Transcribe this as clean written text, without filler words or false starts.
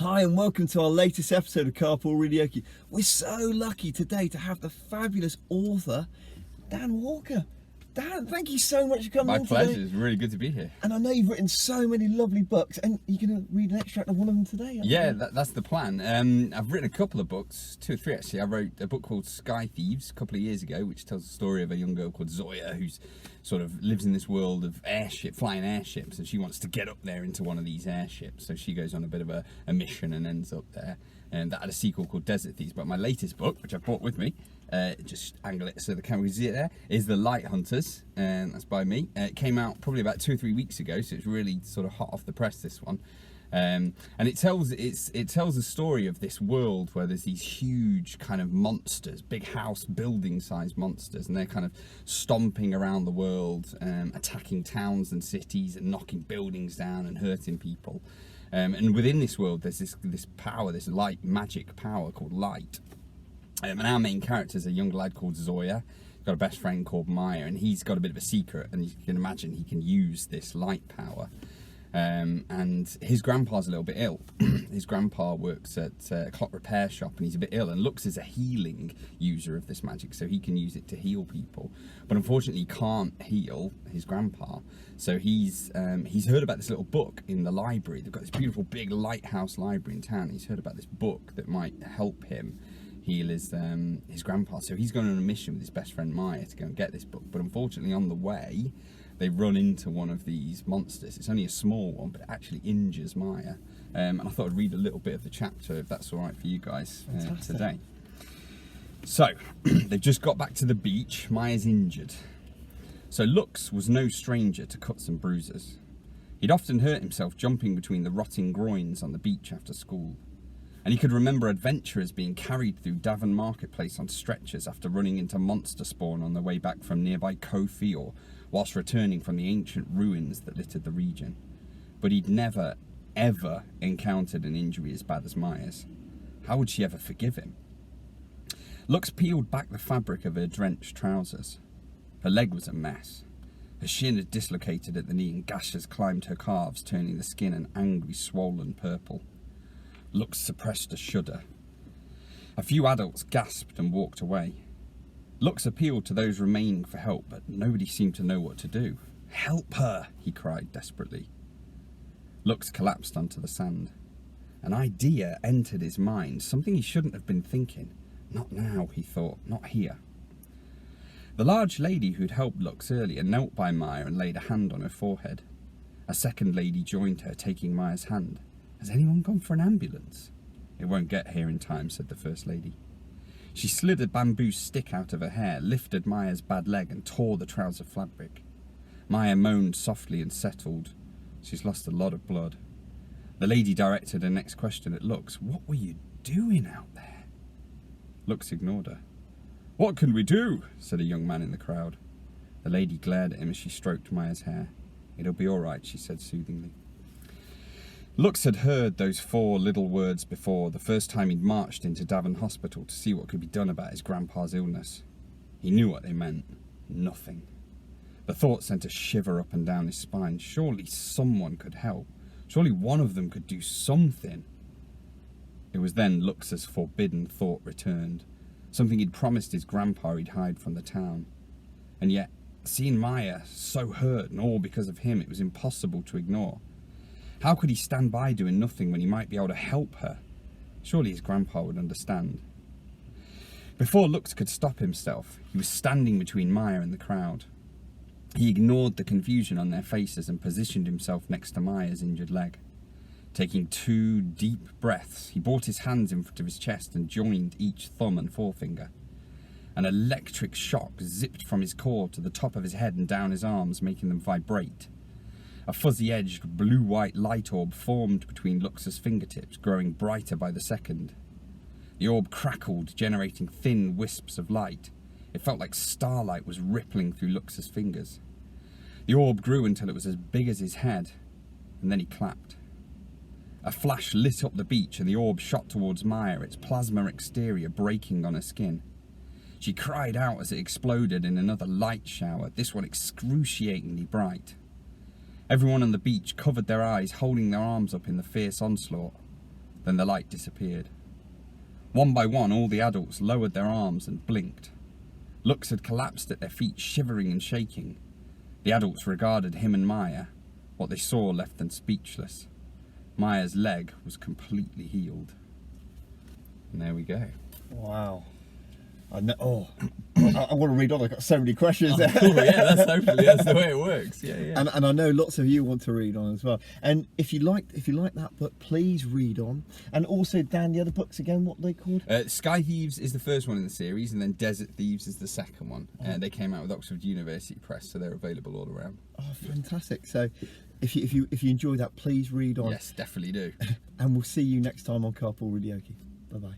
Hi and welcome to our latest episode of Carpool Readeoke. We're so lucky today to have the fabulous author, Dan Walker. Dan, thank you so much for coming My pleasure, today. it's really good to be here. And I know you've written so many lovely books, and you're going to read an extract of one of them today, aren't Yeah, you? that's the plan. I've written a couple of books, 2 or 3 actually. I wrote a book called Sky Thieves a couple of years ago, which tells the story of a young girl called Zoya who's sort of lives in this world of flying airships, and she wants to get up there into one of these airships. So she goes on a bit of a mission and ends up there. And that had a sequel called Desert Thieves. But my latest book, which I brought with me, just angle it so the camera can see it there, is The Light Hunters, and that's by me. It came out probably about 2 or 3 weeks ago, so it's really sort of hot off the press, this one. And it tells the story of this world where there's these huge kind of monsters, big house building sized monsters, and they're kind of stomping around the world, attacking towns and cities and knocking buildings down and hurting people. And within this world there's this power, this magic power called light. And our main character is a young lad called Zoya. He's got a best friend called Maya, and he's got a bit of a secret, and you can imagine he can use this light power. And his grandpa's a little bit ill. His grandpa works at a clock repair shop, and he's a bit ill, and looks as a healing user of this magic, so he can use it to heal people. But unfortunately he can't heal his grandpa, so he's heard about this little book in the library. They've got this beautiful big lighthouse library in town. He's heard about this book that might help him heal his grandpa, so he's going on a mission with his best friend Maya to go and get this book. But unfortunately on the way they run into one of these monsters. It's only a small one, but it actually injures Maya. And I thought I'd read a little bit of the chapter, if that's all right for you guys today. So, they've just got back to the beach. Maya's injured. So Lux was no stranger to cuts and bruises. He'd often hurt himself jumping between the rotting groins on the beach after school. And he could remember adventurers being carried through Davern Marketplace on stretchers after running into monster spawn on their way back from nearby Kofi, or whilst returning from the ancient ruins that littered the region. But he'd never, ever encountered an injury as bad as Maya's. How would she ever forgive him? Lux peeled back the fabric of her drenched trousers. Her leg was a mess. Her shin had dislocated at the knee, and gashes climbed her calves, turning the skin an angry, swollen purple. Lux suppressed a shudder. A few adults gasped and walked away. Lux appealed to those remaining for help, but nobody seemed to know what to do. "Help her!" he cried desperately. Lux collapsed onto the sand. An idea entered his mind, something he shouldn't have been thinking. Not now, he thought, not here. The large lady who'd helped Lux earlier knelt by Maya and laid a hand on her forehead. A second lady joined her, taking Maya's hand. "Has anyone gone for an ambulance?" "It won't get here in time," said the first lady. She slid a bamboo stick out of her hair, lifted Maya's bad leg and tore the trouser fabric. Maya moaned softly and settled. "She's lost a lot of blood." The lady directed her next question at Lux. "What were you doing out there?" Lux ignored her. "What can we do?" said a young man in the crowd. The lady glared at him as she stroked Maya's hair. "It'll be all right," she said soothingly. Lux had heard those 4 little words before, the first time he'd marched into Davern Hospital to see what could be done about his grandpa's illness. He knew what they meant. Nothing. The thought sent a shiver up and down his spine. Surely someone could help. Surely one of them could do something. It was then Lux's forbidden thought returned. Something he'd promised his grandpa he'd hide from the town. And yet, seeing Maya so hurt, and all because of him, it was impossible to ignore. How could he stand by doing nothing when he might be able to help her? Surely his grandpa would understand. Before Lux could stop himself, he was standing between Maya and the crowd. He ignored the confusion on their faces and positioned himself next to Maya's injured leg. Taking 2 deep breaths, he brought his hands in front of his chest and joined each thumb and forefinger. An electric shock zipped from his core to the top of his head and down his arms, making them vibrate. A fuzzy-edged, blue-white light orb formed between Lux's fingertips, growing brighter by the second. The orb crackled, generating thin wisps of light. It felt like starlight was rippling through Lux's fingers. The orb grew until it was as big as his head, and then he clapped. A flash lit up the beach, and the orb shot towards Maya, its plasma exterior breaking on her skin. She cried out as it exploded in another light shower, this one excruciatingly bright. Everyone on the beach covered their eyes, holding their arms up in the fierce onslaught. Then the light disappeared. One by one, all the adults lowered their arms and blinked. Lux had collapsed at their feet, shivering and shaking. The adults regarded him and Maya. What they saw left them speechless. Maya's leg was completely healed. And there we go. Wow. I want to read on. I've got so many questions there. Oh, yeah, that's the way it works. Yeah, yeah. And I know lots of you want to read on as well. And if you like that book, please read on. And also, Dan, the other books again, what are they called? Sky Thieves is the first one in the series, and then Desert Thieves is the second one. They came out with Oxford University Press, so they're available all around. Oh, fantastic! So, if you enjoy that, please read on. Yes, definitely do. And we'll see you next time on Carpool Readeoke. Bye bye.